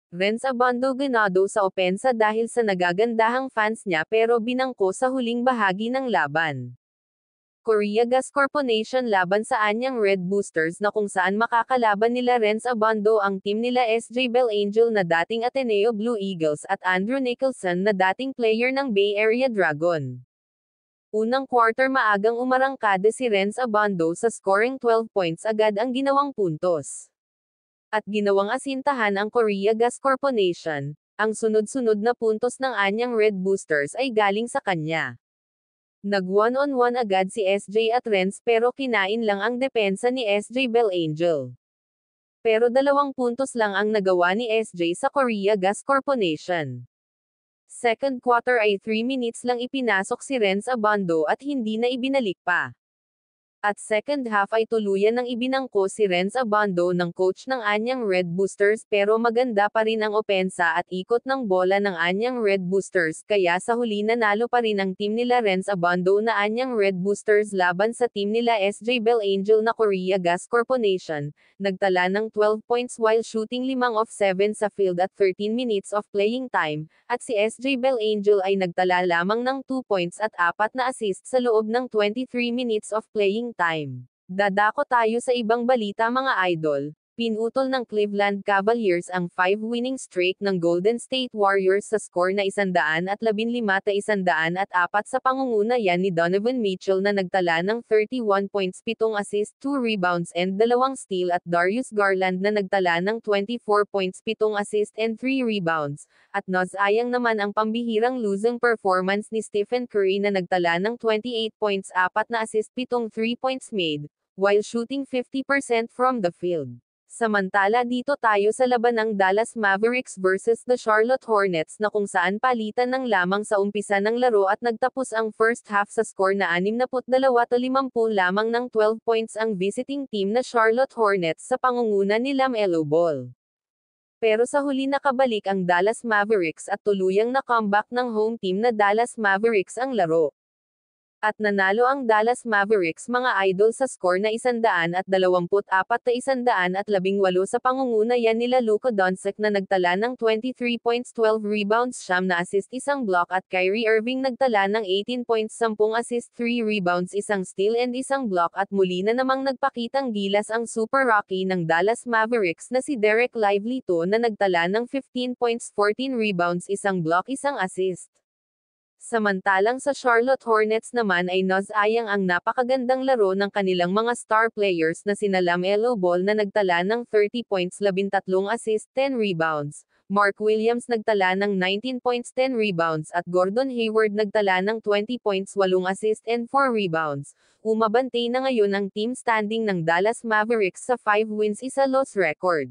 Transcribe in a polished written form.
Renz Abando ganado sa opensa dahil sa nagagandahang fans niya pero binangko sa huling bahagi ng laban. Korea Gas Corporation laban sa anyang Red Boosters na kung saan makakalaban nila Renz Abando ang team nila SJ Bell Angel na dating Ateneo Blue Eagles at Andrew Nicholson na dating player ng Bay Area Dragon. Unang quarter maagang umarangkada si Renz Abando sa scoring 12 points agad ang ginawang puntos. At ginawang asintahan ang Korea Gas Corporation, ang sunod-sunod na puntos ng anyang Red Boosters ay galing sa kanya. Nag one-on-one agad si SJ at Renz pero kinain lang ang depensa ni SJ Bell Angel. Pero 2 puntos lang ang nagawa ni SJ sa Korea Gas Corporation. Second quarter ay 3 minutes lang ipinasok si Renz Abando at hindi na ibinalik pa. At second half ay tuluyan ng ibinangko si Renz Abando ng coach ng anyang Red Boosters pero maganda pa rin ang opensa at ikot ng bola ng anyang Red Boosters kaya sa huli nanalo pa rin ang team nila Renz Abando na anyang Red Boosters laban sa team nila SJ Bell Angel na Korea Gas Corporation, nagtala ng 12 points while shooting 5 of 7 sa field at 13 minutes of playing time, at si SJ Bell Angel ay nagtala lamang ng 2 points at 4 na assist sa loob ng 23 minutes of playing time. Dadako tayo sa ibang balita mga idol. Pinutol ng Cleveland Cavaliers ang 5 winning streak ng Golden State Warriors sa score na 115-104 sa pangunguna yan ni Donovan Mitchell na nagtala ng 31 points, 7 assists, 2 rebounds and 2 steal at Darius Garland na nagtala ng 24 points, 7 assists and 3 rebounds, at nasayang naman ang pambihirang losing performance ni Stephen Curry na nagtala ng 28 points, 4 na assist, 7 3 points made, while shooting 50% from the field. Samantala dito tayo sa laban ng Dallas Mavericks versus the Charlotte Hornets na kung saan palitan ng lamang sa umpisa ng laro at nagtapos ang first half sa score na 62-50 lamang ng 12 points ang visiting team na Charlotte Hornets sa pangunguna ni LaMelo Ball. Pero sa huli nakabalik ang Dallas Mavericks at tuluyang na comeback ng home team na Dallas Mavericks ang laro. At nanalo ang Dallas Mavericks mga idol sa score na 124-118 sa pangunguna yan nila Luka Doncic na nagtala ng 23 points, 12 rebounds, 9 na assist, 1 block at Kyrie Irving nagtala ng 18 points, 10 assist, 3 rebounds, 1 steal and 1 block at muli na namang nagpakitang gilas ang super rookie ng Dallas Mavericks na si Derek Lively na nagtala ng 15 points, 14 rebounds, 1 block, 1 assist. Samantalang sa Charlotte Hornets naman ay nasayang ang napakagandang laro ng kanilang mga star players na sina LaMelo Ball na nagtala ng 30 points, 13 assists, 10 rebounds, Mark Williams nagtala ng 19 points, 10 rebounds at Gordon Hayward nagtala ng 20 points, 8 assists and 4 rebounds. Umabante na ngayon ang team standing ng Dallas Mavericks sa 5 wins, 1 loss record.